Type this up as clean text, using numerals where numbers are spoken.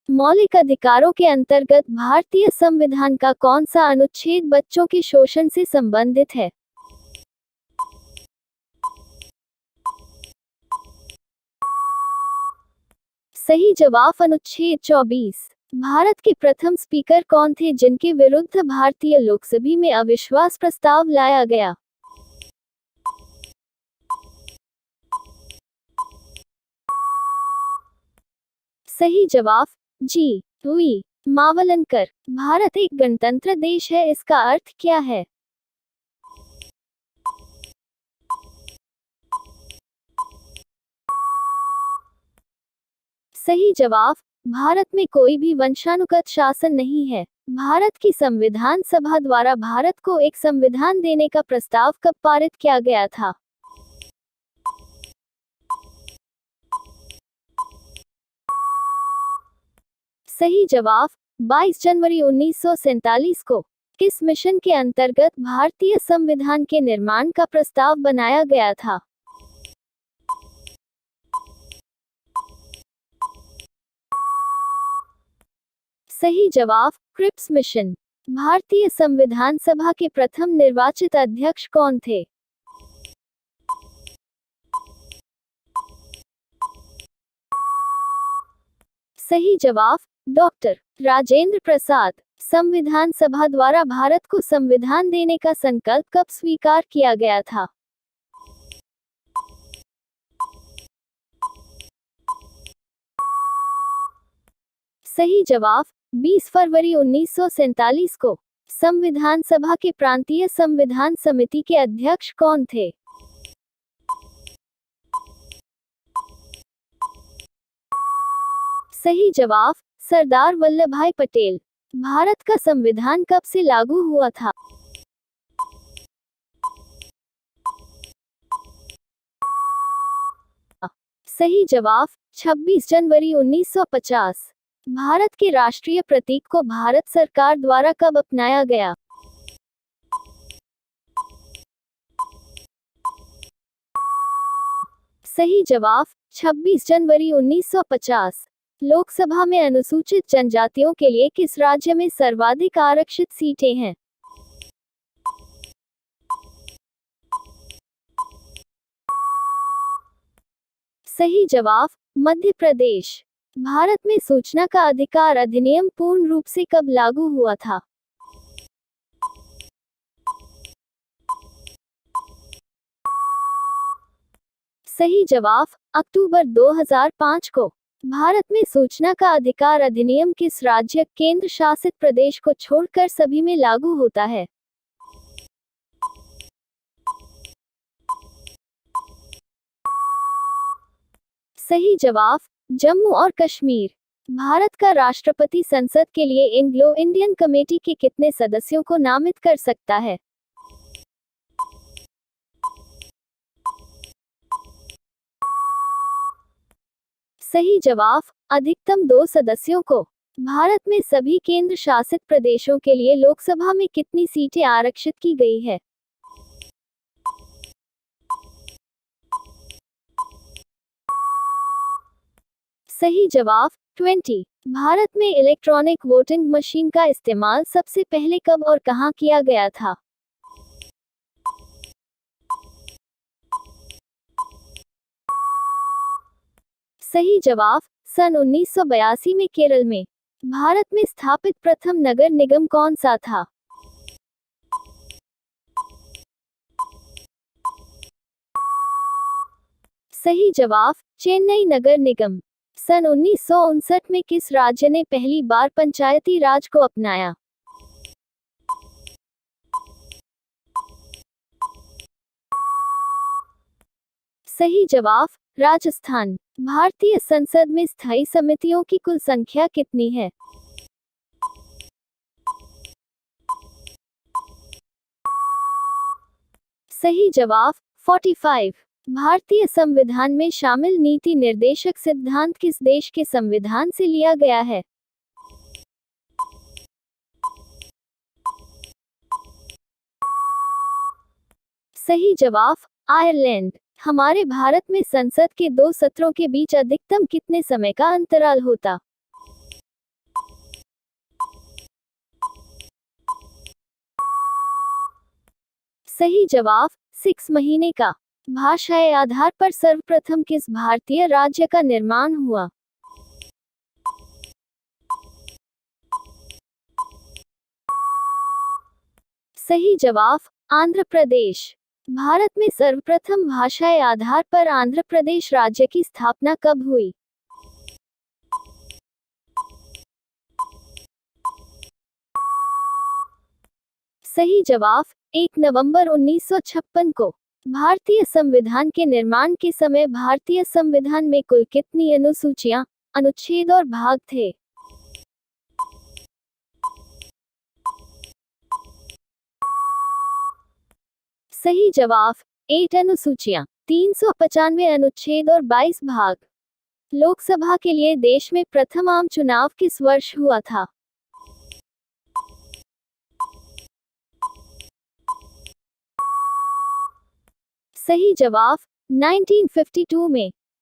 मौलिक अधिकारों के अंतर्गत भारतीय संविधान का कौन सा अनुच्छेद बच्चों के शोषण से संबंधित है? सही जवाब अनुच्छेद 24। भारत के प्रथम स्पीकर कौन थे जिनके विरुद्ध भारतीय लोकसभा में अविश्वास प्रस्ताव लाया गया? सही जवाब जी वी मावलंकर। भारत एक गणतंत्र देश है, इसका अर्थ क्या है? सही जवाब भारत में कोई भी वंशानुगत शासन नहीं है। भारत की संविधान सभा द्वारा भारत को एक संविधान देने का प्रस्ताव कब पारित किया गया था? सही जवाब 22 जनवरी 1947 को। किस मिशन के अंतर्गत भारतीय संविधान के निर्माण का प्रस्ताव बनाया गया था? सही जवाब क्रिप्स मिशन। भारतीय संविधान सभा के प्रथम निर्वाचित अध्यक्ष कौन थे? सही जवाब डॉक्टर राजेंद्र प्रसाद। संविधान सभा द्वारा भारत को संविधान देने का संकल्प कब स्वीकार किया गया था? सही जवाब 20 फरवरी 1947 को। संविधान सभा के प्रांतीय संविधान समिति के अध्यक्ष कौन थे? सही जवाब सरदार वल्लभ भाई पटेल। भारत का संविधान कब से लागू हुआ था? सही जवाब 26 जनवरी 1950। भारत के राष्ट्रीय प्रतीक को भारत सरकार द्वारा कब अपनाया गया? सही जवाब 26 जनवरी 1950। लोकसभा में अनुसूचित जनजातियों के लिए किस राज्य में सर्वाधिक आरक्षित सीटें हैं? सही जवाब मध्य प्रदेश। भारत में सूचना का अधिकार अधिनियम पूर्ण रूप से कब लागू हुआ था? सही जवाब अक्टूबर 2005 को। भारत में सूचना का अधिकार अधिनियम किस राज्य केंद्र शासित प्रदेश को छोड़कर सभी में लागू होता है? सही जवाब जम्मू और कश्मीर। भारत का राष्ट्रपति संसद के लिए एंग्लो इंडियन कमेटी के कितने सदस्यों को नामित कर सकता है? सही जवाब अधिकतम 2 सदस्यों को। भारत में सभी केंद्र शासित प्रदेशों के लिए लोकसभा में कितनी सीटें आरक्षित की गई है? सही जवाब 20। भारत में इलेक्ट्रॉनिक वोटिंग मशीन का इस्तेमाल सबसे पहले कब और कहां किया गया था? सही जवाब सन 1982 में केरल में। भारत में स्थापित प्रथम नगर निगम कौन सा था? सही जवाब चेन्नई नगर निगम। सन 1959 में किस राज्य ने पहली बार पंचायती राज को अपनाया? सही जवाब राजस्थान। भारतीय संसद में स्थायी समितियों की कुल संख्या कितनी है? सही जवाब 45। भारतीय संविधान में शामिल नीति निर्देशक सिद्धांत किस देश के संविधान से लिया गया है? सही जवाब आयरलैंड। हमारे भारत में संसद के 2 सत्रों के बीच अधिकतम कितने समय का अंतराल होता? सही जवाब 6 महीने का। भाषाई आधार पर सर्वप्रथम किस भारतीय राज्य का निर्माण हुआ? सही जवाब आंध्र प्रदेश। भारत में सर्वप्रथम भाषाई आधार पर आंध्र प्रदेश राज्य की स्थापना कब हुई? सही जवाब 1 नवंबर 1956 को। भारतीय संविधान के निर्माण के समय भारतीय संविधान में कुल कितनी अनुसूचियां, अनुच्छेद और भाग थे? सही जवाब 8 अनुसूचियां, 395 अनुच्छेद और 22 भाग। लोकसभा के लिए देश में प्रथम आम चुनाव किस वर्ष हुआ था? सही जवाब 1952 में।